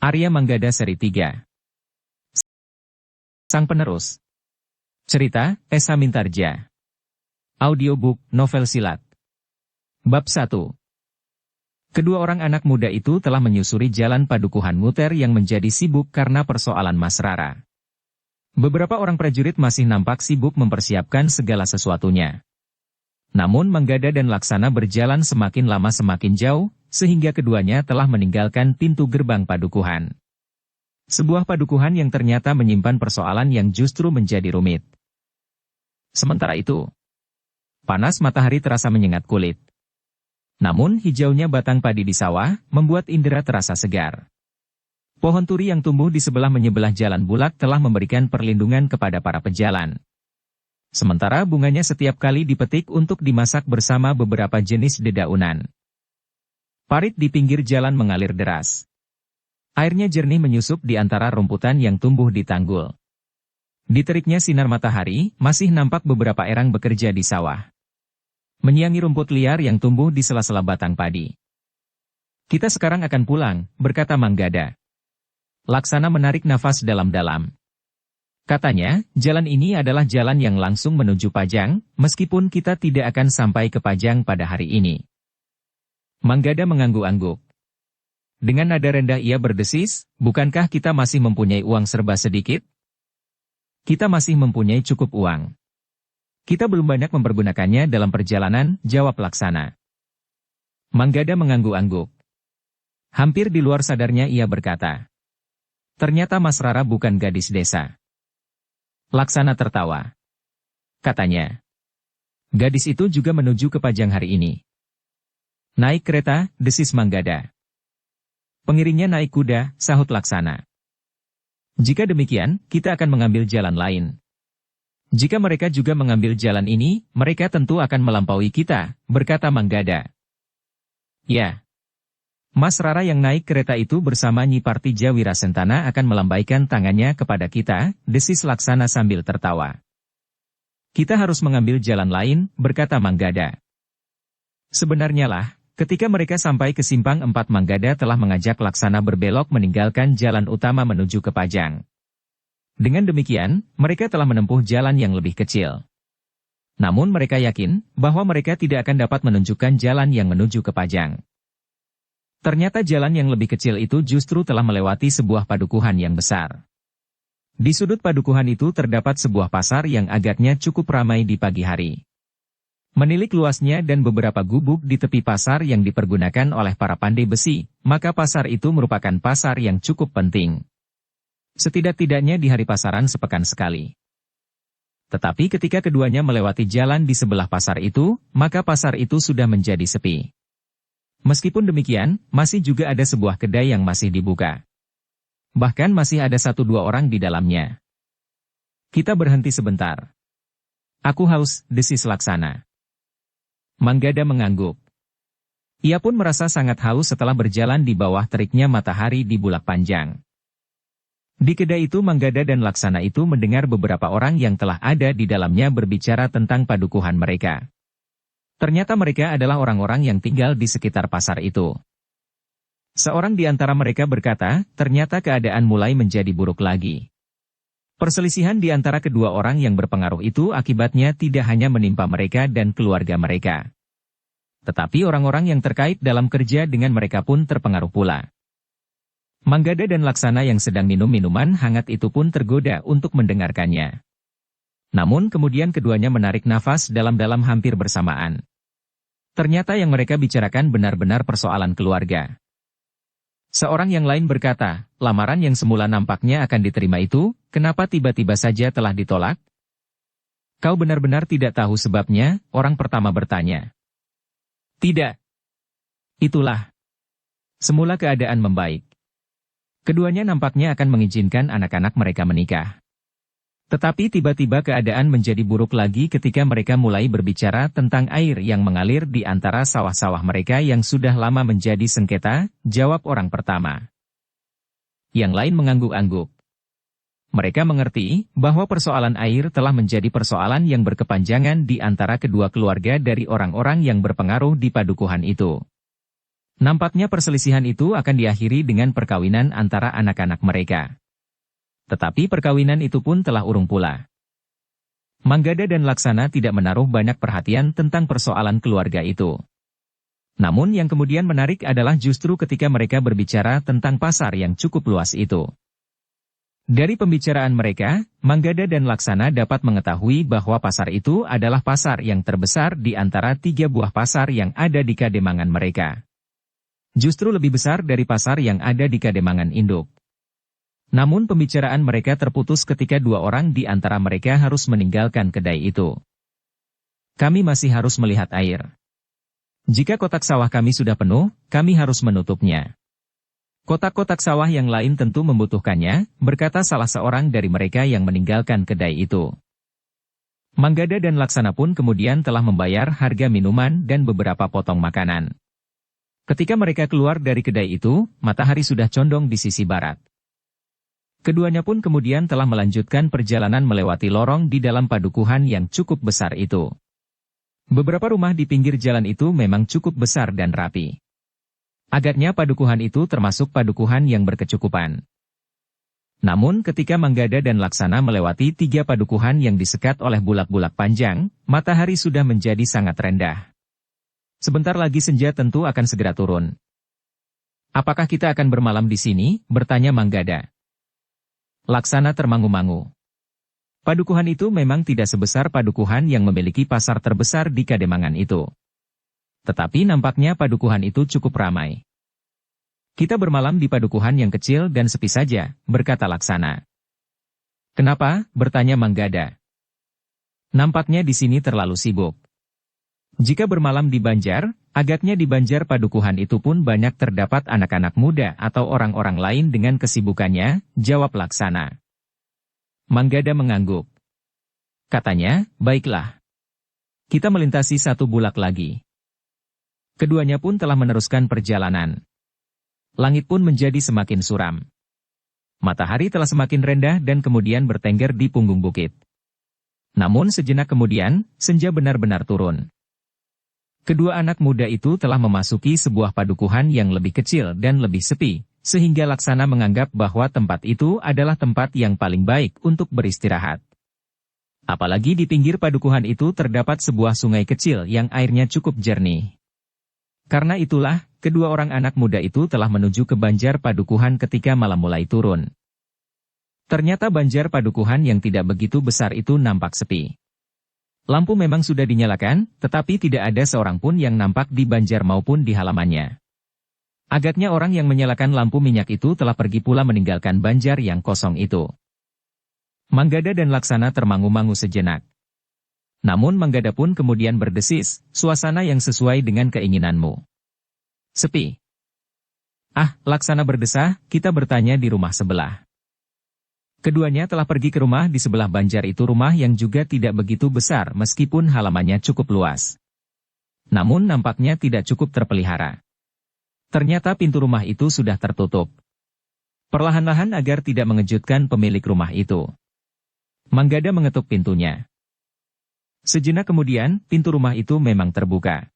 Arya Manggada Seri 3. Sang Penerus. Cerita, Esa Mintarja. Audiobook, novel silat. Bab 1. Kedua orang anak muda itu telah menyusuri jalan padukuhan Muter yang menjadi sibuk karena persoalan Mas Rara. Beberapa orang prajurit masih nampak sibuk mempersiapkan segala sesuatunya. Namun Manggada dan Laksana berjalan semakin lama semakin jauh, sehingga keduanya telah meninggalkan pintu gerbang padukuhan. Sebuah padukuhan yang ternyata menyimpan persoalan yang justru menjadi rumit. Sementara itu, panas matahari terasa menyengat kulit. Namun hijaunya batang padi di sawah membuat indera terasa segar. Pohon turi yang tumbuh di menyebelah jalan bulak telah memberikan perlindungan kepada para pejalan. Sementara bunganya setiap kali dipetik untuk dimasak bersama beberapa jenis dedaunan. Parit di pinggir jalan mengalir deras. Airnya jernih menyusup di antara rumputan yang tumbuh di tanggul. Di teriknya sinar matahari, masih nampak beberapa erang bekerja di sawah. Menyiangi rumput liar yang tumbuh di sela-sela batang padi. "Kita sekarang akan pulang," berkata Manggada. Laksana menarik nafas dalam-dalam. Katanya, jalan ini adalah jalan yang langsung menuju Pajang, meskipun kita tidak akan sampai ke Pajang pada hari ini. Manggada mengangguk-angguk. Dengan nada rendah ia berdesis, "Bukankah kita masih mempunyai uang serba sedikit?" "Kita masih mempunyai cukup uang. Kita belum banyak mempergunakannya dalam perjalanan," jawab Laksana. Manggada mengangguk-angguk. Hampir di luar sadarnya ia berkata, "Ternyata Mas Rara bukan gadis desa." Laksana tertawa. Katanya, "Gadis itu juga menuju ke Pajang hari ini." "Naik kereta," desis Manggada. "Pengiringnya naik kuda," sahut Laksana. "Jika demikian, kita akan mengambil jalan lain. Jika mereka juga mengambil jalan ini, mereka tentu akan melampaui kita," berkata Manggada. "Ya. Mas Rara yang naik kereta itu bersama Nyi Partija Wirasentana akan melambaikan tangannya kepada kita," desis Laksana sambil tertawa. "Kita harus mengambil jalan lain," berkata Manggada. Sebenarnya lah, ketika mereka sampai ke Simpang 4 Manggada telah mengajak Laksana berbelok meninggalkan jalan utama menuju ke Pajang. Dengan demikian, mereka telah menempuh jalan yang lebih kecil. Namun mereka yakin bahwa mereka tidak akan dapat menunjukkan jalan yang menuju ke Pajang. Ternyata jalan yang lebih kecil itu justru telah melewati sebuah padukuhan yang besar. Di sudut padukuhan itu terdapat sebuah pasar yang agaknya cukup ramai di pagi hari. Menilik luasnya dan beberapa gubuk di tepi pasar yang dipergunakan oleh para pandai besi, maka pasar itu merupakan pasar yang cukup penting. Setidak-tidaknya di hari pasaran sepekan sekali. Tetapi ketika keduanya melewati jalan di sebelah pasar itu, maka pasar itu sudah menjadi sepi. Meskipun demikian, masih juga ada sebuah kedai yang masih dibuka. Bahkan masih ada 1-2 orang di dalamnya. "Kita berhenti sebentar. Aku haus," desis Laksana. Manggada mengangguk. Ia pun merasa sangat haus setelah berjalan di bawah teriknya matahari di bulak panjang. Di kedai itu Manggada dan Laksana itu mendengar beberapa orang yang telah ada di dalamnya berbicara tentang padukuhan mereka. Ternyata mereka adalah orang-orang yang tinggal di sekitar pasar itu. Seorang di antara mereka berkata, ternyata keadaan mulai menjadi buruk lagi. Perselisihan di antara kedua orang yang berpengaruh itu akibatnya tidak hanya menimpa mereka dan keluarga mereka. Tetapi orang-orang yang terkait dalam kerja dengan mereka pun terpengaruh pula. Manggada dan Laksana yang sedang minum minuman hangat itu pun tergoda untuk mendengarkannya. Namun kemudian keduanya menarik nafas dalam-dalam hampir bersamaan. Ternyata yang mereka bicarakan benar-benar persoalan keluarga. Seorang yang lain berkata, "Lamaran yang semula nampaknya akan diterima itu, kenapa tiba-tiba saja telah ditolak?" "Kau benar-benar tidak tahu sebabnya?" orang pertama bertanya. "Tidak. Itulah. Semula keadaan membaik. Keduanya nampaknya akan mengizinkan anak-anak mereka menikah. Tetapi tiba-tiba keadaan menjadi buruk lagi ketika mereka mulai berbicara tentang air yang mengalir di antara sawah-sawah mereka yang sudah lama menjadi sengketa," jawab orang pertama. Yang lain mengangguk-angguk. Mereka mengerti bahwa persoalan air telah menjadi persoalan yang berkepanjangan di antara kedua keluarga dari orang-orang yang berpengaruh di padukuhan itu. Nampaknya perselisihan itu akan diakhiri dengan perkawinan antara anak-anak mereka. Tetapi perkawinan itu pun telah urung pula. Manggada dan Laksana tidak menaruh banyak perhatian tentang persoalan keluarga itu. Namun yang kemudian menarik adalah justru ketika mereka berbicara tentang pasar yang cukup luas itu. Dari pembicaraan mereka, Manggada dan Laksana dapat mengetahui bahwa pasar itu adalah pasar yang terbesar di antara 3 buah pasar yang ada di Kademangan mereka. Justru lebih besar dari pasar yang ada di Kademangan induk. Namun pembicaraan mereka terputus ketika 2 orang di antara mereka harus meninggalkan kedai itu. Kami masih harus melihat air. Jika kotak sawah kami sudah penuh, kami harus menutupnya. Kotak-kotak sawah yang lain tentu membutuhkannya, berkata salah seorang dari mereka yang meninggalkan kedai itu. Manggada dan Laksana pun kemudian telah membayar harga minuman dan beberapa potong makanan. Ketika mereka keluar dari kedai itu, matahari sudah condong di sisi barat. Keduanya pun kemudian telah melanjutkan perjalanan melewati lorong di dalam padukuhan yang cukup besar itu. Beberapa rumah di pinggir jalan itu memang cukup besar dan rapi. Agaknya padukuhan itu termasuk padukuhan yang berkecukupan. Namun ketika Manggada dan Laksana melewati 3 padukuhan yang disekat oleh bulak-bulak panjang, matahari sudah menjadi sangat rendah. Sebentar lagi senja tentu akan segera turun. Apakah kita akan bermalam di sini? Bertanya Manggada. Laksana termangu-mangu. Padukuhan itu memang tidak sebesar padukuhan yang memiliki pasar terbesar di Kademangan itu. Tetapi nampaknya padukuhan itu cukup ramai. Kita bermalam di padukuhan yang kecil dan sepi saja, berkata Laksana. Kenapa? Bertanya Manggada. Nampaknya di sini terlalu sibuk. Jika bermalam di Banjar, agaknya di Banjar padukuhan itu pun banyak terdapat anak-anak muda atau orang-orang lain dengan kesibukannya, jawab Laksana. Manggada mengangguk. Katanya, baiklah. Kita melintasi 1 bulak lagi. Keduanya pun telah meneruskan perjalanan. Langit pun menjadi semakin suram. Matahari telah semakin rendah dan kemudian bertengger di punggung bukit. Namun sejenak kemudian, senja benar-benar turun. Kedua anak muda itu telah memasuki sebuah padukuhan yang lebih kecil dan lebih sepi, sehingga Laksana menganggap bahwa tempat itu adalah tempat yang paling baik untuk beristirahat. Apalagi di pinggir padukuhan itu terdapat sebuah sungai kecil yang airnya cukup jernih. Karena itulah, kedua orang anak muda itu telah menuju ke Banjar Padukuhan ketika malam mulai turun. Ternyata Banjar Padukuhan yang tidak begitu besar itu nampak sepi. Lampu memang sudah dinyalakan, tetapi tidak ada seorang pun yang nampak di Banjar maupun di halamannya. Agaknya orang yang menyalakan lampu minyak itu telah pergi pula meninggalkan Banjar yang kosong itu. Manggada dan Laksana termangu-mangu sejenak. Namun Manggada pun kemudian berdesis, suasana yang sesuai dengan keinginanmu. Sepi. Ah, Laksana berdesah, kita bertanya di rumah sebelah. Keduanya telah pergi ke rumah di sebelah Banjar itu, rumah yang juga tidak begitu besar meskipun halamannya cukup luas. Namun nampaknya tidak cukup terpelihara. Ternyata pintu rumah itu sudah tertutup. Perlahan-lahan agar tidak mengejutkan pemilik rumah itu, Manggada mengetuk pintunya. Sejenak kemudian, pintu rumah itu memang terbuka.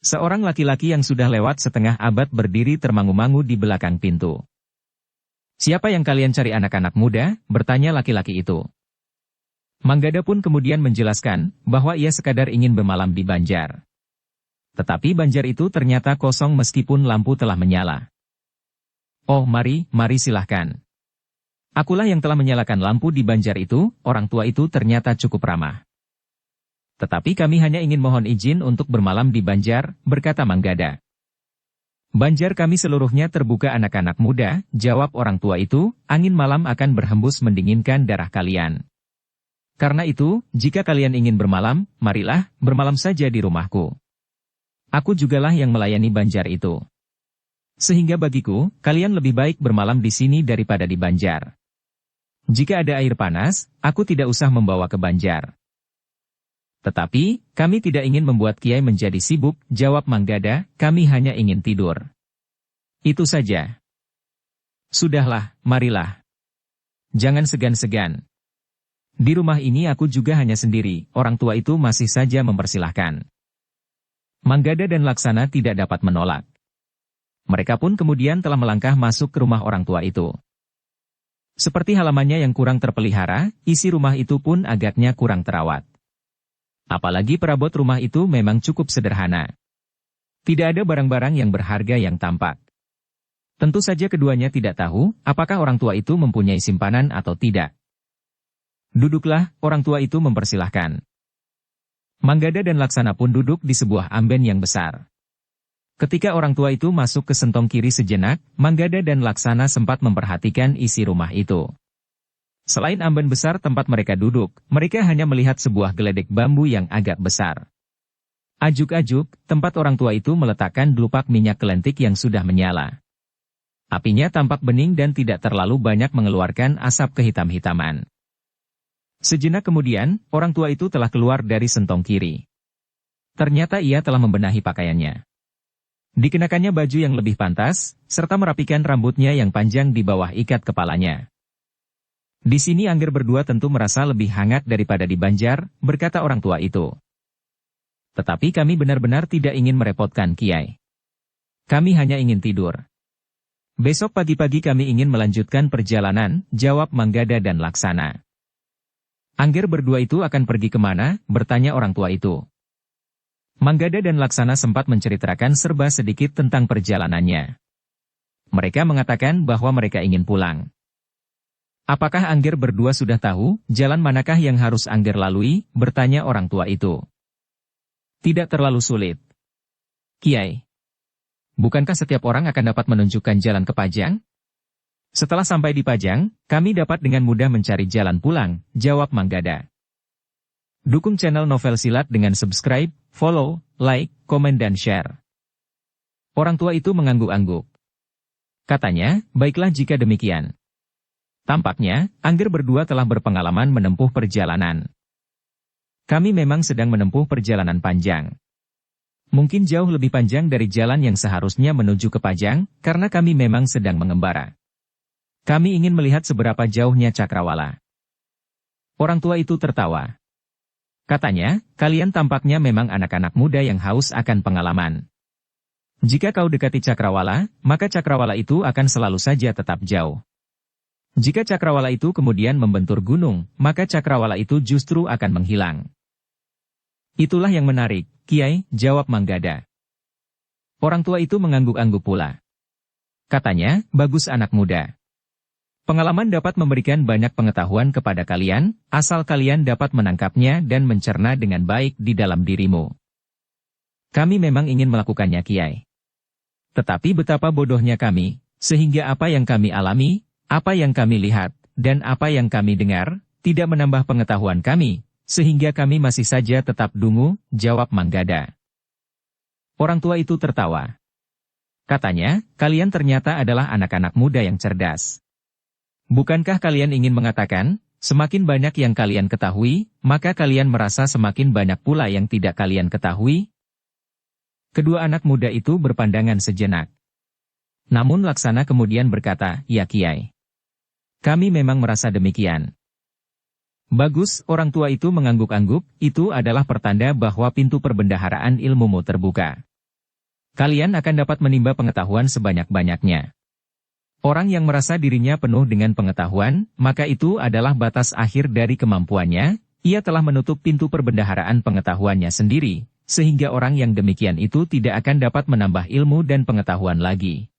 Seorang laki-laki yang sudah lewat setengah abad berdiri termangu-mangu di belakang pintu. Siapa yang kalian cari anak-anak muda? Bertanya laki-laki itu. Manggada pun kemudian menjelaskan bahwa ia sekadar ingin bermalam di Banjar. Tetapi Banjar itu ternyata kosong meskipun lampu telah menyala. Oh, mari silahkan. Akulah yang telah menyalakan lampu di Banjar itu, orang tua itu ternyata cukup ramah. Tetapi kami hanya ingin mohon izin untuk bermalam di Banjar, berkata Manggada. Banjar kami seluruhnya terbuka anak-anak muda, jawab orang tua itu, angin malam akan berhembus mendinginkan darah kalian. Karena itu, jika kalian ingin bermalam, marilah, bermalam saja di rumahku. Aku jugalah yang melayani Banjar itu. Sehingga bagiku, kalian lebih baik bermalam di sini daripada di Banjar. Jika ada air panas, aku tidak usah membawa ke Banjar. Tetapi, kami tidak ingin membuat Kiai menjadi sibuk, jawab Manggada, kami hanya ingin tidur. Itu saja. Sudahlah, marilah. Jangan segan-segan. Di rumah ini aku juga hanya sendiri, orang tua itu masih saja mempersilahkan. Manggada dan Laksana tidak dapat menolak. Mereka pun kemudian telah melangkah masuk ke rumah orang tua itu. Seperti halamannya yang kurang terpelihara, isi rumah itu pun agaknya kurang terawat. Apalagi perabot rumah itu memang cukup sederhana. Tidak ada barang-barang yang berharga yang tampak. Tentu saja keduanya tidak tahu apakah orang tua itu mempunyai simpanan atau tidak. Duduklah, orang tua itu mempersilahkan. Manggada dan Laksana pun duduk di sebuah amben yang besar. Ketika orang tua itu masuk ke sentong kiri sejenak, Manggada dan Laksana sempat memperhatikan isi rumah itu. Selain amben besar tempat mereka duduk, mereka hanya melihat sebuah geledek bambu yang agak besar. Ajuk-ajuk, tempat orang tua itu meletakkan delupak minyak kelentik yang sudah menyala. Apinya tampak bening dan tidak terlalu banyak mengeluarkan asap kehitam-hitaman. Sejenak kemudian, orang tua itu telah keluar dari sentong kiri. Ternyata ia telah membenahi pakaiannya. Dikenakannya baju yang lebih pantas, serta merapikan rambutnya yang panjang di bawah ikat kepalanya. Di sini Angger berdua tentu merasa lebih hangat daripada di Banjar, berkata orang tua itu. Tetapi kami benar-benar tidak ingin merepotkan Kiai. Kami hanya ingin tidur. Besok pagi-pagi kami ingin melanjutkan perjalanan, jawab Manggada dan Laksana. Angger berdua itu akan pergi kemana, bertanya orang tua itu. Manggada dan Laksana sempat menceritakan serba sedikit tentang perjalanannya. Mereka mengatakan bahwa mereka ingin pulang. Apakah Angger berdua sudah tahu, jalan manakah yang harus Angger lalui, bertanya orang tua itu. Tidak terlalu sulit. Kiai, bukankah setiap orang akan dapat menunjukkan jalan ke Pajang? Setelah sampai di Pajang, kami dapat dengan mudah mencari jalan pulang, jawab Manggada. Dukung channel Novel Silat dengan subscribe, follow, like, komen dan share. Orang tua itu mengangguk-angguk. Katanya, baiklah jika demikian. Tampaknya, Angger berdua telah berpengalaman menempuh perjalanan. Kami memang sedang menempuh perjalanan panjang. Mungkin jauh lebih panjang dari jalan yang seharusnya menuju ke Pajang, karena kami memang sedang mengembara. Kami ingin melihat seberapa jauhnya Cakrawala. Orang tua itu tertawa. Katanya, kalian tampaknya memang anak-anak muda yang haus akan pengalaman. Jika kau dekati Cakrawala, maka Cakrawala itu akan selalu saja tetap jauh. Jika Cakrawala itu kemudian membentur gunung, maka Cakrawala itu justru akan menghilang. Itulah yang menarik, Kiai, jawab Manggada. Orang tua itu mengangguk-angguk pula. Katanya, bagus anak muda. Pengalaman dapat memberikan banyak pengetahuan kepada kalian, asal kalian dapat menangkapnya dan mencerna dengan baik di dalam dirimu. Kami memang ingin melakukannya Kiai. Tetapi betapa bodohnya kami, sehingga apa yang kami alami, apa yang kami lihat, dan apa yang kami dengar, tidak menambah pengetahuan kami, sehingga kami masih saja tetap dungu, jawab Manggada. Orang tua itu tertawa. Katanya, kalian ternyata adalah anak-anak muda yang cerdas. Bukankah kalian ingin mengatakan, semakin banyak yang kalian ketahui, maka kalian merasa semakin banyak pula yang tidak kalian ketahui? Kedua anak muda itu berpandangan sejenak. Namun Laksana kemudian berkata, ya Kiai. Kami memang merasa demikian. Bagus, orang tua itu mengangguk-angguk, itu adalah pertanda bahwa pintu perbendaharaan ilmumu terbuka. Kalian akan dapat menimba pengetahuan sebanyak-banyaknya. Orang yang merasa dirinya penuh dengan pengetahuan, maka itu adalah batas akhir dari kemampuannya, ia telah menutup pintu perbendaharaan pengetahuannya sendiri, sehingga orang yang demikian itu tidak akan dapat menambah ilmu dan pengetahuan lagi.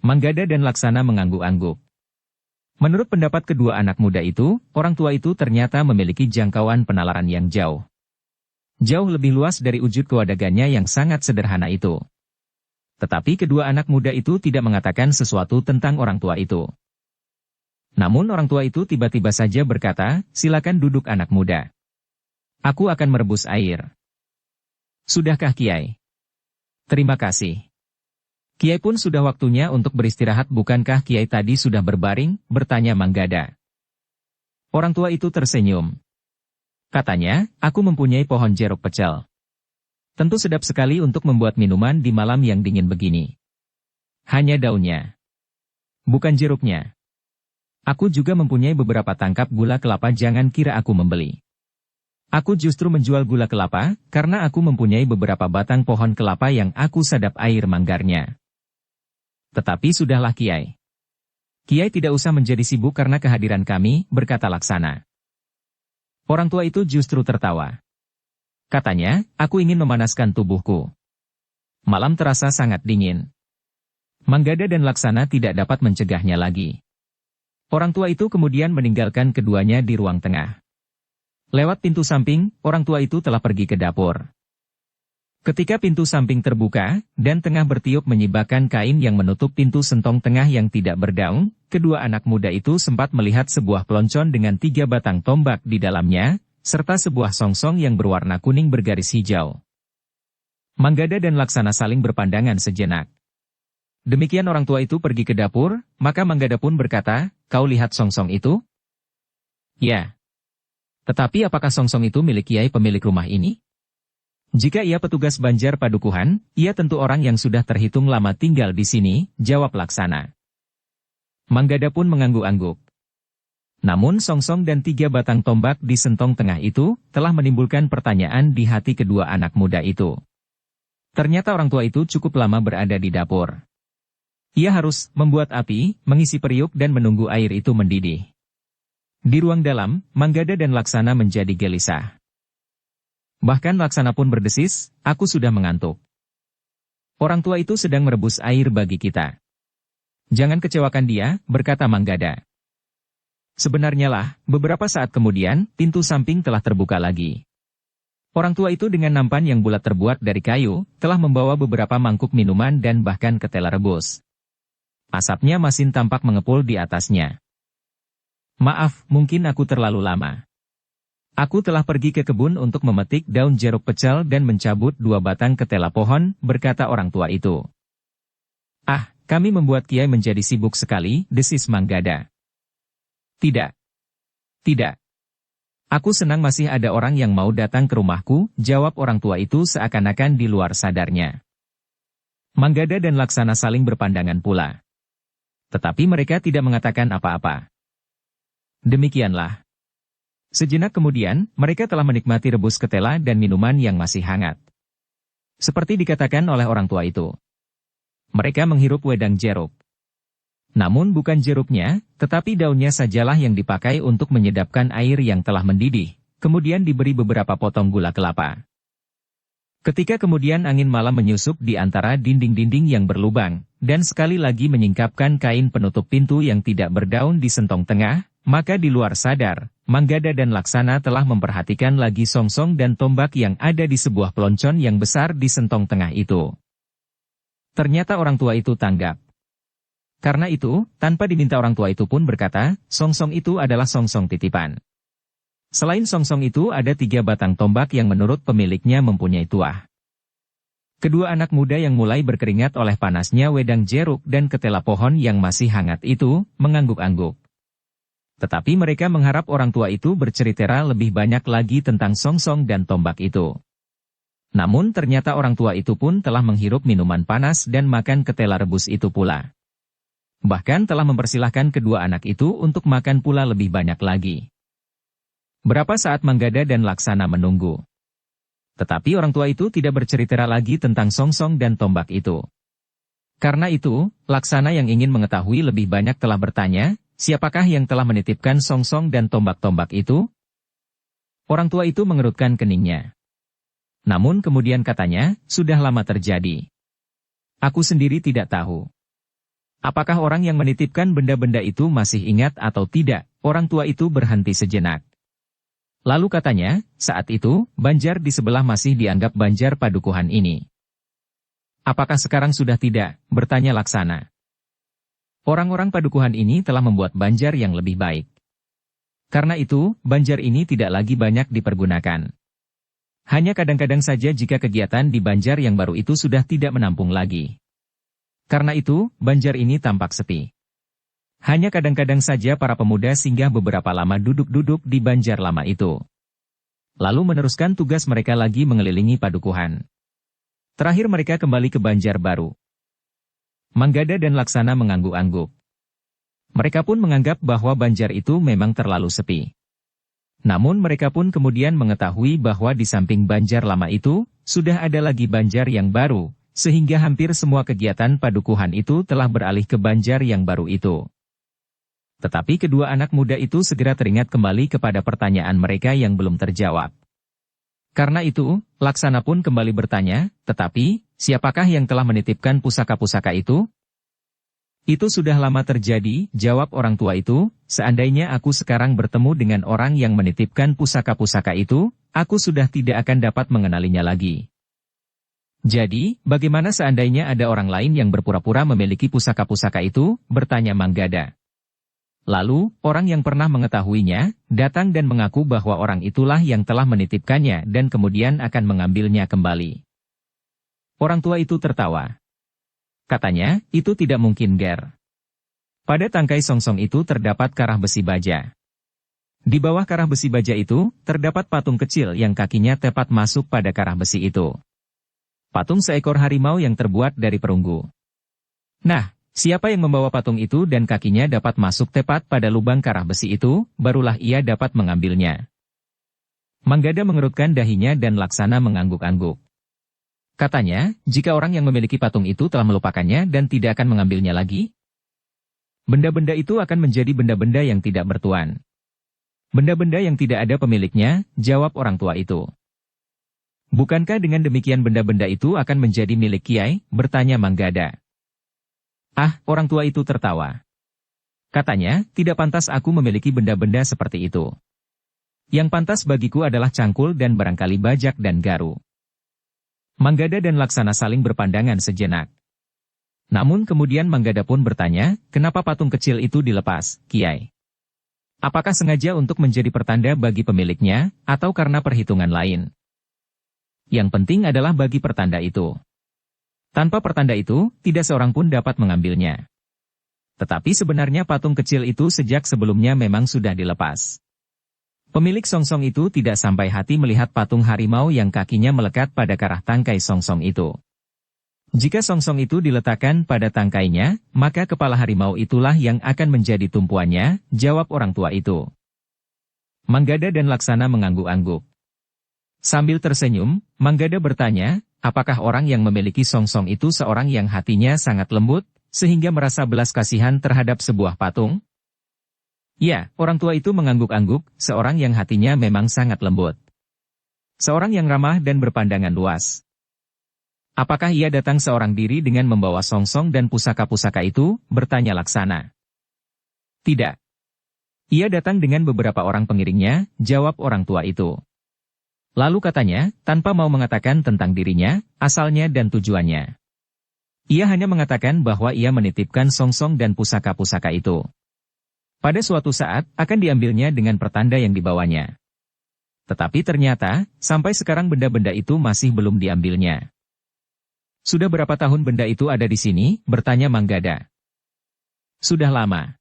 Manggada dan Laksana mengangguk-angguk. Menurut pendapat kedua anak muda itu, orang tua itu ternyata memiliki jangkauan penalaran yang jauh. Jauh lebih luas dari wujud kewadagannya yang sangat sederhana itu. Tetapi kedua anak muda itu tidak mengatakan sesuatu tentang orang tua itu. Namun orang tua itu tiba-tiba saja berkata, silakan duduk anak muda. Aku akan merebus air. Sudahkah Kiai? Terima kasih. Kiai pun sudah waktunya untuk beristirahat, bukankah Kiai tadi sudah berbaring? Bertanya Manggada. Orang tua itu tersenyum. Katanya, aku mempunyai pohon jeruk pecel. Tentu sedap sekali untuk membuat minuman di malam yang dingin begini. Hanya daunnya. Bukan jeruknya. Aku juga mempunyai beberapa tangkap gula kelapa, jangan kira aku membeli. Aku justru menjual gula kelapa, karena aku mempunyai beberapa batang pohon kelapa yang aku sadap air manggarnya. Tetapi sudahlah Kiai. Kiai tidak usah menjadi sibuk karena kehadiran kami, berkata Laksana. Orang tua itu justru tertawa. Katanya, aku ingin memanaskan tubuhku. Malam terasa sangat dingin. Manggada dan Laksana tidak dapat mencegahnya lagi. Orang tua itu kemudian meninggalkan keduanya di ruang tengah. Lewat pintu samping, orang tua itu telah pergi ke dapur. Ketika pintu samping terbuka, dan tengah bertiup menyibakkan kain yang menutup pintu sentong tengah yang tidak berdaun, kedua anak muda itu sempat melihat sebuah peloncon dengan 3 batang tombak di dalamnya, serta sebuah songsong yang berwarna kuning bergaris hijau. Manggada dan Laksana saling berpandangan sejenak. Demikian orang tua itu pergi ke dapur, maka Manggada pun berkata, kau lihat songsong itu? Ya. Tetapi apakah songsong itu milik Kiai pemilik rumah ini? Jika ia petugas Banjar Padukuhan, ia tentu orang yang sudah terhitung lama tinggal di sini, jawab Laksana. Manggada pun mengangguk-angguk. Namun songsong dan 3 batang tombak di sentong tengah itu, telah menimbulkan pertanyaan di hati kedua anak muda itu. Ternyata orang tua itu cukup lama berada di dapur. Ia harus membuat api, mengisi periuk dan menunggu air itu mendidih. Di ruang dalam, Manggada dan Laksana menjadi gelisah. Bahkan Laksana pun berdesis, aku sudah mengantuk. Orang tua itu sedang merebus air bagi kita. Jangan kecewakan dia, berkata Manggada. Sebenarnya lah, beberapa saat kemudian, pintu samping telah terbuka lagi. Orang tua itu dengan nampan yang bulat terbuat dari kayu, telah membawa beberapa mangkuk minuman dan bahkan ketela rebus. Asapnya masih tampak mengepul di atasnya. Maaf, mungkin aku terlalu lama. Aku telah pergi ke kebun untuk memetik daun jeruk pecel dan mencabut 2 batang ketela pohon, berkata orang tua itu. Ah, kami membuat Kiai menjadi sibuk sekali, desis Manggada. Tidak. Tidak. Aku senang masih ada orang yang mau datang ke rumahku, jawab orang tua itu seakan-akan di luar sadarnya. Manggada dan Laksana saling berpandangan pula. Tetapi mereka tidak mengatakan apa-apa. Demikianlah. Sejenak kemudian, mereka telah menikmati rebus ketela dan minuman yang masih hangat. Seperti dikatakan oleh orang tua itu. Mereka menghirup wedang jeruk. Namun bukan jeruknya, tetapi daunnya sajalah yang dipakai untuk menyedapkan air yang telah mendidih, kemudian diberi beberapa potong gula kelapa. Ketika kemudian angin malam menyusup di antara dinding-dinding yang berlubang, dan sekali lagi menyingkapkan kain penutup pintu yang tidak berdaun di sentong tengah, maka di luar sadar, Manggada dan Laksana telah memperhatikan lagi songsong dan tombak yang ada di sebuah peloncon yang besar di sentong tengah itu. Ternyata orang tua itu tanggap. Karena itu, tanpa diminta orang tua itu pun berkata, songsong itu adalah songsong titipan. Selain songsong itu ada 3 batang tombak yang menurut pemiliknya mempunyai tuah. Kedua anak muda yang mulai berkeringat oleh panasnya wedang jeruk dan ketela pohon yang masih hangat itu, mengangguk-angguk. Tetapi mereka mengharap orang tua itu bercerita lebih banyak lagi tentang songsong dan tombak itu. Namun ternyata orang tua itu pun telah menghirup minuman panas dan makan ketela rebus itu pula. Bahkan telah mempersilahkan kedua anak itu untuk makan pula lebih banyak lagi. Berapa saat Manggada dan Laksana menunggu. Tetapi orang tua itu tidak bercerita lagi tentang songsong dan tombak itu. Karena itu, Laksana yang ingin mengetahui lebih banyak telah bertanya, siapakah yang telah menitipkan songsong dan tombak-tombak itu? Orang tua itu mengerutkan keningnya. Namun kemudian katanya, sudah lama terjadi. Aku sendiri tidak tahu. Apakah orang yang menitipkan benda-benda itu masih ingat atau tidak? Orang tua itu berhenti sejenak. Lalu katanya, saat itu, Banjar di sebelah masih dianggap Banjar Padukuhan ini. Apakah sekarang sudah tidak? Bertanya Laksana. Orang-orang Padukuhan ini telah membuat Banjar yang lebih baik. Karena itu, Banjar ini tidak lagi banyak dipergunakan. Hanya kadang-kadang saja jika kegiatan di Banjar yang baru itu sudah tidak menampung lagi. Karena itu, Banjar ini tampak sepi. Hanya kadang-kadang saja para pemuda singgah beberapa lama duduk-duduk di Banjar lama itu. Lalu meneruskan tugas mereka lagi mengelilingi Padukuhan. Terakhir mereka kembali ke Banjar baru. Manggada dan Laksana mengangguk-angguk. Mereka pun menganggap bahwa Banjar itu memang terlalu sepi. Namun mereka pun kemudian mengetahui bahwa di samping Banjar lama itu, sudah ada lagi Banjar yang baru, sehingga hampir semua kegiatan padukuhan itu telah beralih ke Banjar yang baru itu. Tetapi kedua anak muda itu segera teringat kembali kepada pertanyaan mereka yang belum terjawab. Karena itu, Laksana pun kembali bertanya, tetapi, siapakah yang telah menitipkan pusaka-pusaka itu? Itu sudah lama terjadi, jawab orang tua itu, seandainya aku sekarang bertemu dengan orang yang menitipkan pusaka-pusaka itu, aku sudah tidak akan dapat mengenalinya lagi. Jadi, bagaimana seandainya ada orang lain yang berpura-pura memiliki pusaka-pusaka itu? Bertanya Manggada. Lalu, orang yang pernah mengetahuinya, datang dan mengaku bahwa orang itulah yang telah menitipkannya dan kemudian akan mengambilnya kembali. Orang tua itu tertawa. Katanya, itu tidak mungkin, Ger. Pada tangkai songsong itu terdapat karah besi baja. Di bawah karah besi baja itu, terdapat patung kecil yang kakinya tepat masuk pada karah besi itu. Patung seekor harimau yang terbuat dari perunggu. Nah, siapa yang membawa patung itu dan kakinya dapat masuk tepat pada lubang karah besi itu, barulah ia dapat mengambilnya. Manggada mengerutkan dahinya dan Laksana mengangguk-angguk. Katanya, jika orang yang memiliki patung itu telah melupakannya dan tidak akan mengambilnya lagi, benda-benda itu akan menjadi benda-benda yang tidak bertuan. Benda-benda yang tidak ada pemiliknya, jawab orang tua itu. Bukankah dengan demikian benda-benda itu akan menjadi milik Kiai? Bertanya Manggada. Ah, orang tua itu tertawa. Katanya, tidak pantas aku memiliki benda-benda seperti itu. Yang pantas bagiku adalah cangkul dan barangkali bajak dan garu. Manggada dan Laksana saling berpandangan sejenak. Namun kemudian Manggada pun bertanya, kenapa patung kecil itu dilepas, Kiai? Apakah sengaja untuk menjadi pertanda bagi pemiliknya, atau karena perhitungan lain? Yang penting adalah bagi pertanda itu. Tanpa pertanda itu, tidak seorang pun dapat mengambilnya. Tetapi sebenarnya patung kecil itu sejak sebelumnya memang sudah dilepas. Pemilik songsong itu tidak sampai hati melihat patung harimau yang kakinya melekat pada karah tangkai songsong itu. Jika songsong itu diletakkan pada tangkainya, maka kepala harimau itulah yang akan menjadi tumpuannya, jawab orang tua itu. Manggada dan Laksana mengangguk-angguk. Sambil tersenyum, Manggada bertanya, apakah orang yang memiliki songsong itu seorang yang hatinya sangat lembut, sehingga merasa belas kasihan terhadap sebuah patung? Ya, orang tua itu mengangguk-angguk, seorang yang hatinya memang sangat lembut. Seorang yang ramah dan berpandangan luas. Apakah ia datang seorang diri dengan membawa songsong dan pusaka-pusaka itu? Bertanya Laksana. Tidak. Ia datang dengan beberapa orang pengiringnya, jawab orang tua itu. Lalu katanya, tanpa mau mengatakan tentang dirinya, asalnya dan tujuannya. Ia hanya mengatakan bahwa ia menitipkan songsong dan pusaka-pusaka itu. Pada suatu saat, akan diambilnya dengan pertanda yang dibawanya. Tetapi ternyata, sampai sekarang benda-benda itu masih belum diambilnya. Sudah berapa tahun benda itu ada di sini? Bertanya Manggada. Sudah lama.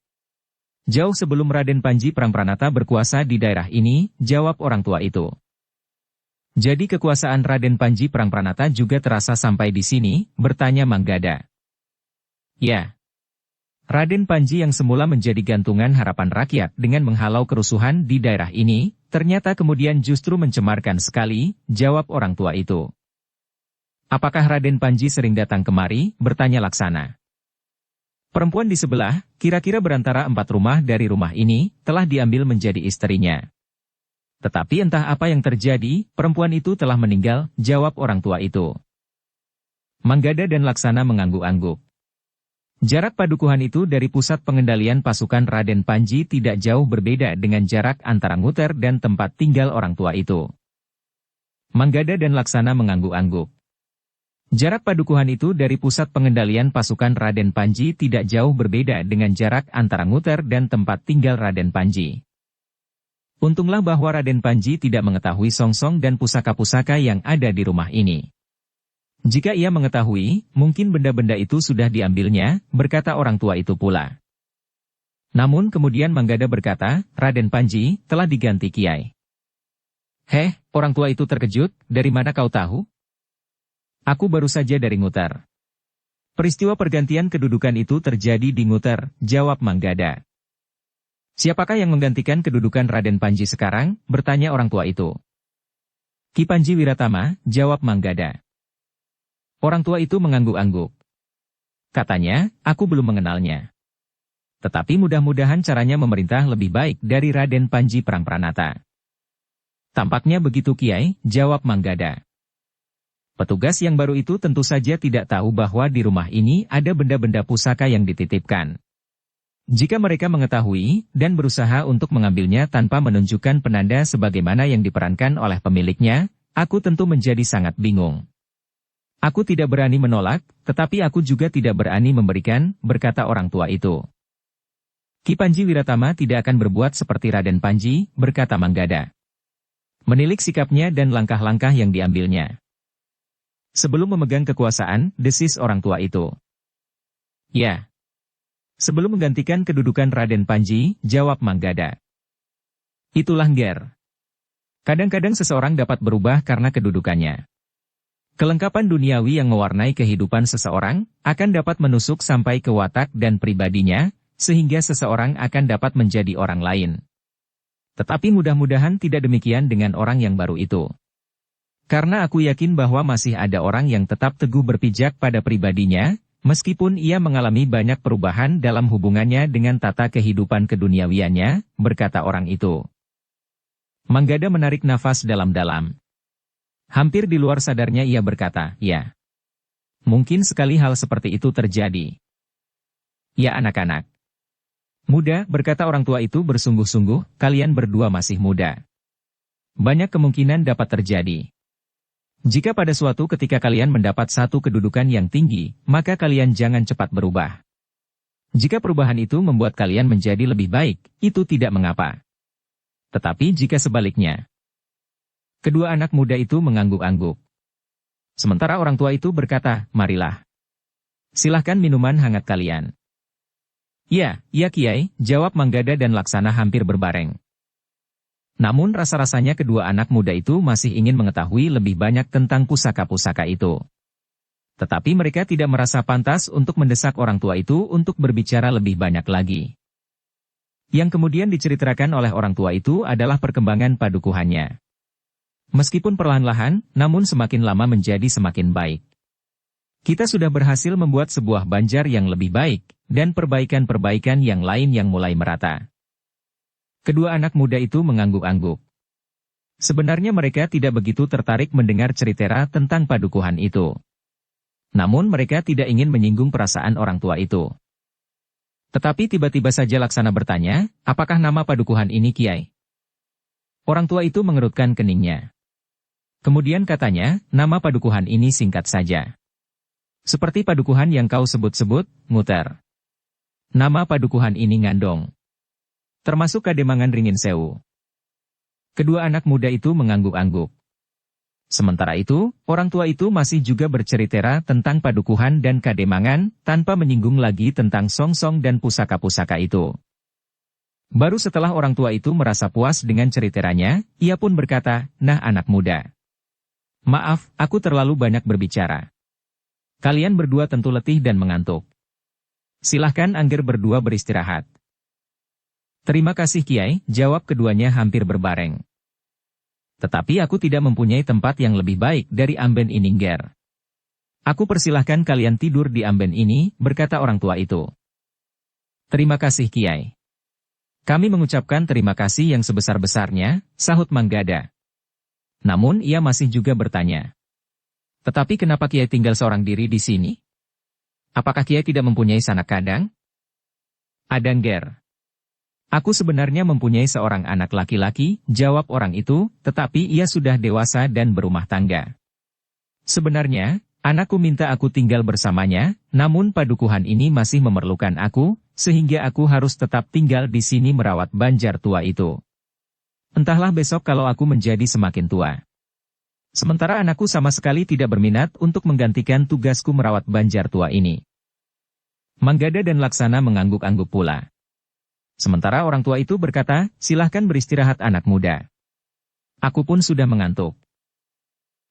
Jauh sebelum Raden Panji Prangpranata berkuasa di daerah ini, jawab orang tua itu. Jadi kekuasaan Raden Panji Prangpranata juga terasa sampai di sini? Bertanya Manggada. Ya. Raden Panji yang semula menjadi gantungan harapan rakyat dengan menghalau kerusuhan di daerah ini, ternyata kemudian justru mencemarkan sekali, jawab orang tua itu. Apakah Raden Panji sering datang kemari? Bertanya Laksana. Perempuan di sebelah, kira-kira berantara 4 rumah dari rumah ini, telah diambil menjadi istrinya. Tetapi entah apa yang terjadi, perempuan itu telah meninggal, jawab orang tua itu. Manggada dan Laksana mengangguk-angguk. Jarak padukuhan itu dari pusat pengendalian pasukan Raden Panji tidak jauh berbeda dengan jarak antara Nguter dan tempat tinggal orang tua itu. Manggada dan Laksana mengangguk-angguk. Jarak padukuhan itu dari pusat pengendalian pasukan Raden Panji tidak jauh berbeda dengan jarak antara Nguter dan tempat tinggal Raden Panji. Untunglah bahwa Raden Panji tidak mengetahui songsong dan pusaka-pusaka yang ada di rumah ini. Jika ia mengetahui, mungkin benda-benda itu sudah diambilnya, berkata orang tua itu pula. Namun kemudian Manggada berkata, Raden Panji telah diganti Kiai. Heh, orang tua itu terkejut, dari mana kau tahu? Aku baru saja dari Nguter. Peristiwa pergantian kedudukan itu terjadi di Nguter, jawab Manggada. Siapakah yang menggantikan kedudukan Raden Panji sekarang? Bertanya orang tua itu. Ki Panji Wiratama, jawab Manggada. Orang tua itu mengangguk-angguk. Katanya, aku belum mengenalnya. Tetapi mudah-mudahan caranya memerintah lebih baik dari Raden Panji Prangpranata. Tampaknya begitu Kiai, jawab Manggada. Petugas yang baru itu tentu saja tidak tahu bahwa di rumah ini ada benda-benda pusaka yang dititipkan. Jika mereka mengetahui, dan berusaha untuk mengambilnya tanpa menunjukkan penanda sebagaimana yang diperankan oleh pemiliknya, aku tentu menjadi sangat bingung. Aku tidak berani menolak, tetapi aku juga tidak berani memberikan, berkata orang tua itu. Ki Panji Wiratama tidak akan berbuat seperti Raden Panji, berkata Manggada. Menilik sikapnya dan langkah-langkah yang diambilnya. Sebelum memegang kekuasaan, desis orang tua itu. Ya. Sebelum menggantikan kedudukan Raden Panji, jawab Manggada. Itulah Nger. Kadang-kadang seseorang dapat berubah karena kedudukannya. Kelengkapan duniawi yang mewarnai kehidupan seseorang, akan dapat menusuk sampai ke watak dan pribadinya, sehingga seseorang akan dapat menjadi orang lain. Tetapi mudah-mudahan tidak demikian dengan orang yang baru itu. Karena aku yakin bahwa masih ada orang yang tetap teguh berpijak pada pribadinya, meskipun ia mengalami banyak perubahan dalam hubungannya dengan tata kehidupan keduniawiannya, berkata orang itu. Manggada menarik nafas dalam-dalam. Hampir di luar sadarnya ia berkata, ya. Mungkin sekali hal seperti itu terjadi. Ya anak-anak. Muda, berkata orang tua itu bersungguh-sungguh, kalian berdua masih muda. Banyak kemungkinan dapat terjadi. Jika pada suatu ketika kalian mendapat satu kedudukan yang tinggi, maka kalian jangan cepat berubah. Jika perubahan itu membuat kalian menjadi lebih baik, itu tidak mengapa. Tetapi jika sebaliknya, kedua anak muda itu mengangguk-angguk. Sementara orang tua itu berkata, marilah. Silahkan minuman hangat kalian. Ya Kiai, jawab Manggada dan Laksana hampir berbareng. Namun rasa-rasanya kedua anak muda itu masih ingin mengetahui lebih banyak tentang pusaka-pusaka itu. Tetapi mereka tidak merasa pantas untuk mendesak orang tua itu untuk berbicara lebih banyak lagi. Yang kemudian diceritakan oleh orang tua itu adalah perkembangan padukuhannya. Meskipun perlahan-lahan, namun semakin lama menjadi semakin baik. Kita sudah berhasil membuat sebuah banjar yang lebih baik, dan perbaikan-perbaikan yang lain yang mulai merata. Kedua anak muda itu mengangguk-angguk. Sebenarnya mereka tidak begitu tertarik mendengar cerita tentang padukuhan itu. Namun mereka tidak ingin menyinggung perasaan orang tua itu. Tetapi tiba-tiba saja Laksana bertanya, apakah nama padukuhan ini Kiai? Orang tua itu mengerutkan keningnya. Kemudian katanya, nama padukuhan ini singkat saja. Seperti padukuhan yang kau sebut-sebut, Nguter. Nama padukuhan ini Ngandong. Termasuk Kademangan Ringin Sewu. Kedua anak muda itu mengangguk-angguk. Sementara itu, orang tua itu masih juga bercerita tentang padukuhan dan Kademangan, tanpa menyinggung lagi tentang song-song dan pusaka-pusaka itu. Baru setelah orang tua itu merasa puas dengan ceritanya, ia pun berkata, nah anak muda. Maaf, aku terlalu banyak berbicara. Kalian berdua tentu letih dan mengantuk. Silahkan Angger berdua beristirahat. Terima kasih Kiai, jawab keduanya hampir berbareng. Tetapi aku tidak mempunyai tempat yang lebih baik dari amben ini Nger. Aku persilahkan kalian tidur di amben ini, berkata orang tua itu. Terima kasih Kiai. Kami mengucapkan terima kasih yang sebesar-besarnya, sahut Manggada. Namun ia masih juga bertanya. Tetapi kenapa Kiai tinggal seorang diri di sini? Apakah Kiai tidak mempunyai sanak kadang? Ada Nger. Aku sebenarnya mempunyai seorang anak laki-laki, jawab orang itu, tetapi ia sudah dewasa dan berumah tangga. Sebenarnya, anakku minta aku tinggal bersamanya, namun padukuhan ini masih memerlukan aku, sehingga aku harus tetap tinggal di sini merawat banjar tua itu. Entahlah besok kalau aku menjadi semakin tua. Sementara anakku sama sekali tidak berminat untuk menggantikan tugasku merawat banjar tua ini. Manggada dan Laksana mengangguk-angguk pula. Sementara orang tua itu berkata, silahkan beristirahat anak muda. Aku pun sudah mengantuk.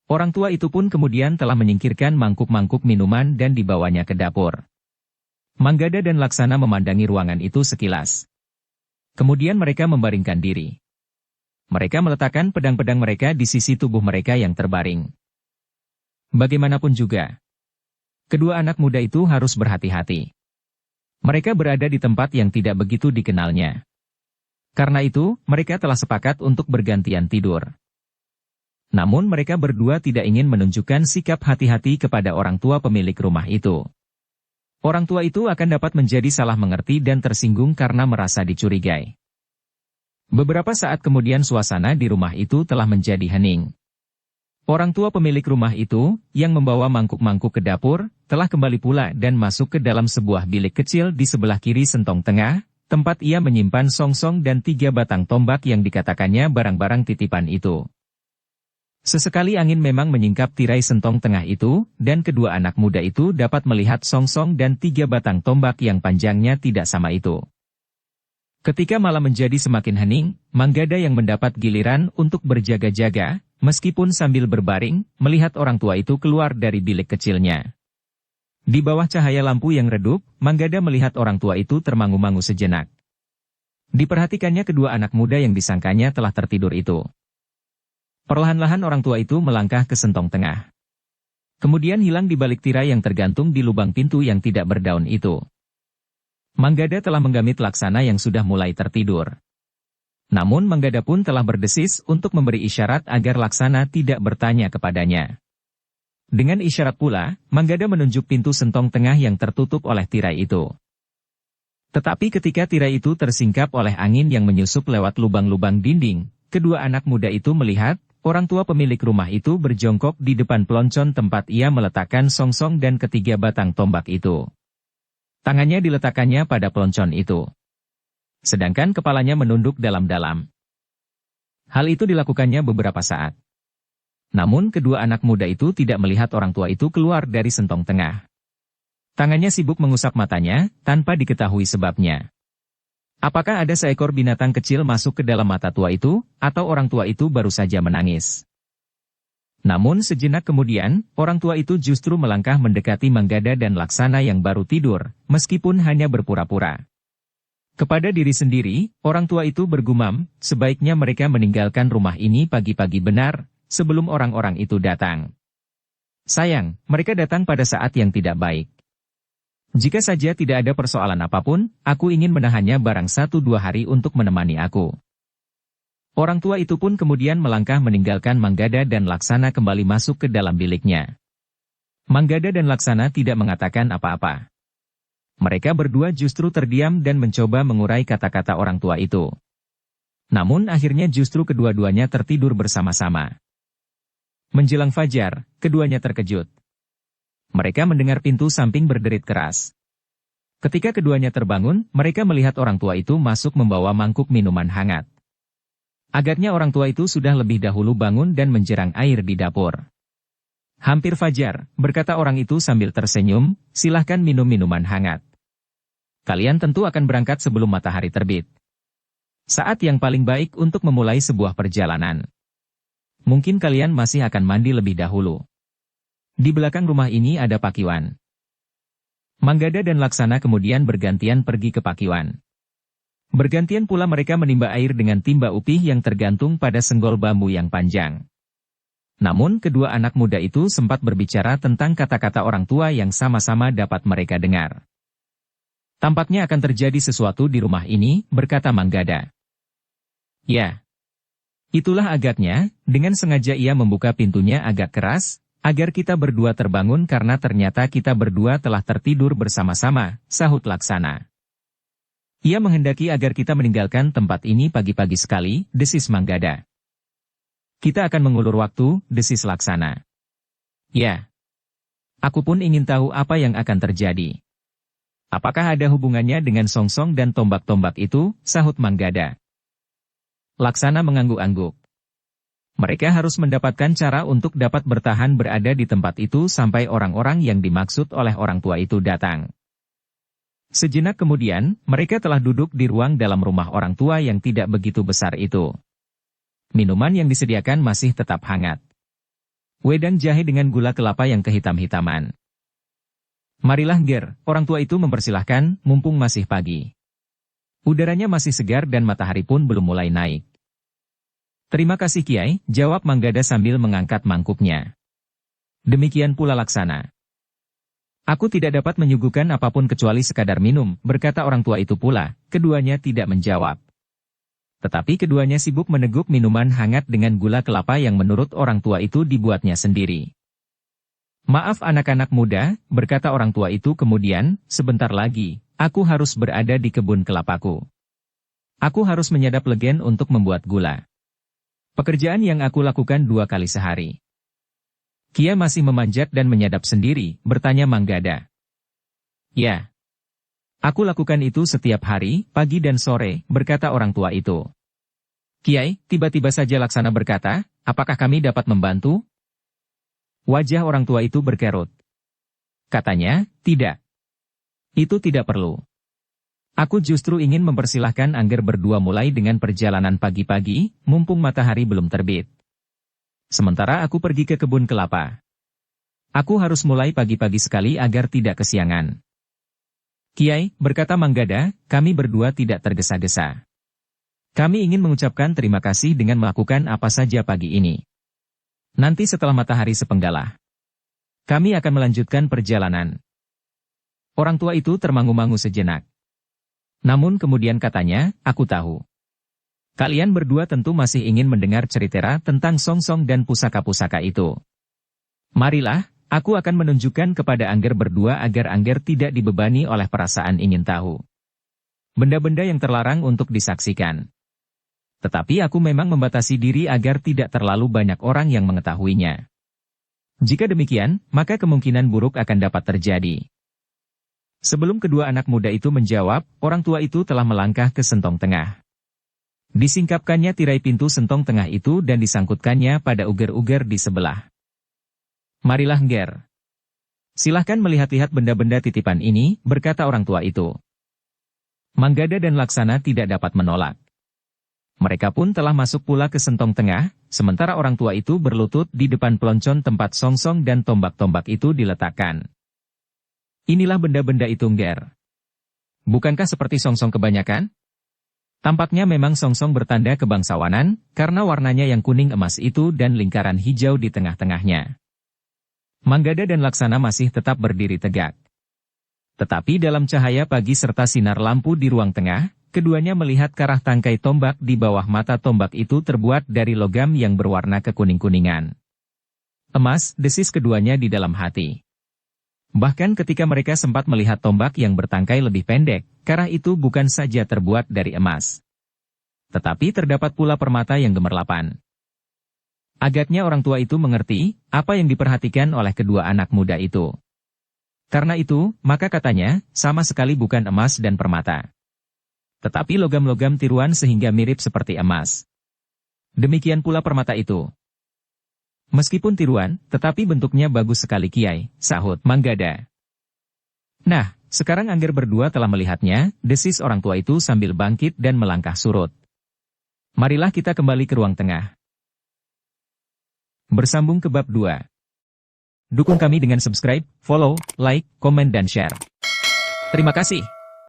Orang tua itu pun kemudian telah menyingkirkan mangkuk-mangkuk minuman dan dibawanya ke dapur. Manggada dan Laksana memandangi ruangan itu sekilas. Kemudian mereka membaringkan diri. Mereka meletakkan pedang-pedang mereka di sisi tubuh mereka yang terbaring. Bagaimanapun juga, Kedua anak muda itu harus berhati-hati. Mereka berada di tempat yang tidak begitu dikenalnya. Karena itu, mereka telah sepakat untuk bergantian tidur. Namun mereka berdua tidak ingin menunjukkan sikap hati-hati kepada orang tua pemilik rumah itu. Orang tua itu akan dapat menjadi salah mengerti dan tersinggung karena merasa dicurigai. Beberapa saat kemudian suasana di rumah itu telah menjadi hening. Orang tua pemilik rumah itu, yang membawa mangkuk-mangkuk ke dapur, telah kembali pula dan masuk ke dalam sebuah bilik kecil di sebelah kiri sentong tengah, tempat ia menyimpan songsong dan 3 batang tombak yang dikatakannya barang-barang titipan itu. Sesekali angin memang menyingkap tirai sentong tengah itu, dan kedua anak muda itu dapat melihat songsong dan 3 batang tombak yang panjangnya tidak sama itu. Ketika malam menjadi semakin hening, Manggada yang mendapat giliran untuk berjaga-jaga, meskipun sambil berbaring, melihat orang tua itu keluar dari bilik kecilnya. Di bawah cahaya lampu yang redup, Manggada melihat orang tua itu termangu-mangu sejenak. Diperhatikannya kedua anak muda yang disangkanya telah tertidur itu. Perlahan-lahan orang tua itu melangkah ke sentong tengah. Kemudian hilang di balik tirai yang tergantung di lubang pintu yang tidak berdaun itu. Manggada telah menggamit Laksana yang sudah mulai tertidur. Namun Manggada pun telah berdesis untuk memberi isyarat agar Laksana tidak bertanya kepadanya. Dengan isyarat pula, Manggada menunjuk pintu sentong tengah yang tertutup oleh tirai itu. Tetapi ketika tirai itu tersingkap oleh angin yang menyusup lewat lubang-lubang dinding, kedua anak muda itu melihat, orang tua pemilik rumah itu berjongkok di depan peloncon tempat ia meletakkan songsong dan 3 batang tombak itu. Tangannya diletakkannya pada peloncon itu. Sedangkan kepalanya menunduk dalam-dalam. Hal itu dilakukannya beberapa saat. Namun kedua anak muda itu tidak melihat orang tua itu keluar dari sentong tengah. Tangannya sibuk mengusap matanya, tanpa diketahui sebabnya. Apakah ada seekor binatang kecil masuk ke dalam mata tua itu, atau orang tua itu baru saja menangis? Namun sejenak kemudian, orang tua itu justru melangkah mendekati Manggada dan Laksana yang baru tidur, meskipun hanya berpura-pura. Kepada diri sendiri, orang tua itu bergumam, sebaiknya mereka meninggalkan rumah ini pagi-pagi benar, sebelum orang-orang itu datang. Sayang, mereka datang pada saat yang tidak baik. Jika saja tidak ada persoalan apapun, aku ingin menahannya barang 1-2 hari untuk menemani aku. Orang tua itu pun kemudian melangkah meninggalkan Manggada dan Laksana kembali masuk ke dalam biliknya. Manggada dan Laksana tidak mengatakan apa-apa. Mereka berdua justru terdiam dan mencoba mengurai kata-kata orang tua itu. Namun akhirnya justru kedua-duanya tertidur bersama-sama. Menjelang fajar, keduanya terkejut. Mereka mendengar pintu samping berderit keras. Ketika keduanya terbangun, mereka melihat orang tua itu masuk membawa mangkuk minuman hangat. Agaknya orang tua itu sudah lebih dahulu bangun dan menjerang air di dapur. Hampir fajar, berkata orang itu sambil tersenyum, silahkan minum minuman hangat. Kalian tentu akan berangkat sebelum matahari terbit. Saat yang paling baik untuk memulai sebuah perjalanan. Mungkin kalian masih akan mandi lebih dahulu. Di belakang rumah ini ada pakiwan. Manggada dan Laksana kemudian bergantian pergi ke pakiwan. Bergantian pula mereka menimba air dengan timba upih yang tergantung pada senggol bambu yang panjang. Namun kedua anak muda itu sempat berbicara tentang kata-kata orang tua yang sama-sama dapat mereka dengar. Tampaknya akan terjadi sesuatu di rumah ini, berkata Manggada. Ya. Itulah agaknya, dengan sengaja ia membuka pintunya agak keras, agar kita berdua terbangun karena ternyata kita berdua telah tertidur bersama-sama, sahut Laksana. Ia menghendaki agar kita meninggalkan tempat ini pagi-pagi sekali, desis Manggada. Kita akan mengulur waktu, desis Laksana. Ya. Aku pun ingin tahu apa yang akan terjadi. Apakah ada hubungannya dengan songsong dan tombak-tombak itu, sahut Manggada. Laksana mengangguk-angguk. Mereka harus mendapatkan cara untuk dapat bertahan berada di tempat itu sampai orang-orang yang dimaksud oleh orang tua itu datang. Sejenak kemudian, mereka telah duduk di ruang dalam rumah orang tua yang tidak begitu besar itu. Minuman yang disediakan masih tetap hangat. Wedang jahe dengan gula kelapa yang kehitam-hitaman. Marilah Ger, orang tua itu mempersilahkan, mumpung masih pagi. Udaranya masih segar dan matahari pun belum mulai naik. Terima kasih Kiai, jawab Manggada sambil mengangkat mangkuknya. Demikian pula Laksana. Aku tidak dapat menyuguhkan apapun kecuali sekadar minum, berkata orang tua itu pula. Keduanya tidak menjawab. Tetapi keduanya sibuk meneguk minuman hangat dengan gula kelapa yang menurut orang tua itu dibuatnya sendiri. Maaf anak-anak muda, berkata orang tua itu kemudian, sebentar lagi, aku harus berada di kebun kelapaku. Aku harus menyadap legen untuk membuat gula. Pekerjaan yang aku lakukan 2 kali sehari. Kia masih memanjat dan menyadap sendiri, bertanya Manggada. Ya. Aku lakukan itu setiap hari, pagi dan sore, berkata orang tua itu. Kiai, tiba-tiba saja Laksana berkata, apakah kami dapat membantu? Wajah orang tua itu berkerut. Katanya, tidak. Itu tidak perlu. Aku justru ingin mempersilahkan Angger berdua mulai dengan perjalanan pagi-pagi, mumpung matahari belum terbit. Sementara aku pergi ke kebun kelapa. Aku harus mulai pagi-pagi sekali agar tidak kesiangan. Kiai, berkata Manggada, kami berdua tidak tergesa-gesa. Kami ingin mengucapkan terima kasih dengan melakukan apa saja pagi ini. Nanti setelah matahari sepenggalah, kami akan melanjutkan perjalanan. Orang tua itu termangu-mangu sejenak. Namun kemudian katanya, aku tahu. Kalian berdua tentu masih ingin mendengar cerita tentang songsong dan pusaka-pusaka itu. Marilah, aku akan menunjukkan kepada Angger berdua agar Angger tidak dibebani oleh perasaan ingin tahu. Benda-benda yang terlarang untuk disaksikan. Tetapi aku memang membatasi diri agar tidak terlalu banyak orang yang mengetahuinya. Jika demikian, maka kemungkinan buruk akan dapat terjadi. Sebelum kedua anak muda itu menjawab, orang tua itu telah melangkah ke sentong tengah. Disingkapkannya tirai pintu sentong tengah itu dan disangkutkannya pada uger-uger di sebelah. Marilah Ngger. Silahkan melihat-lihat benda-benda titipan ini, berkata orang tua itu. Manggada dan Laksana tidak dapat menolak. Mereka pun telah masuk pula ke sentong tengah, sementara orang tua itu berlutut di depan peloncon tempat songsong dan tombak-tombak itu diletakkan. Inilah benda-benda itu Ngger. Bukankah seperti songsong kebanyakan? Tampaknya memang songsong bertanda kebangsawanan, karena warnanya yang kuning emas itu dan lingkaran hijau di tengah-tengahnya. Manggada dan Laksana masih tetap berdiri tegak. Tetapi dalam cahaya pagi serta sinar lampu di ruang tengah, keduanya melihat ke arah tangkai tombak di bawah mata tombak itu terbuat dari logam yang berwarna kekuning-kuningan. Emas, desis keduanya di dalam hati. Bahkan ketika mereka sempat melihat tombak yang bertangkai lebih pendek, karah itu bukan saja terbuat dari emas. Tetapi terdapat pula permata yang gemerlapan. Agaknya orang tua itu mengerti apa yang diperhatikan oleh kedua anak muda itu. Karena itu, maka katanya, sama sekali bukan emas dan permata. Tetapi logam-logam tiruan sehingga mirip seperti emas. Demikian pula permata itu. Meskipun tiruan, tetapi bentuknya bagus sekali Kiai, sahut Manggada. Nah, sekarang Angger berdua telah melihatnya, desis orang tua itu sambil bangkit dan melangkah surut. Marilah kita kembali ke ruang tengah. Bersambung ke bab 2. Dukung kami dengan subscribe, follow, like, komen dan share. Terima kasih.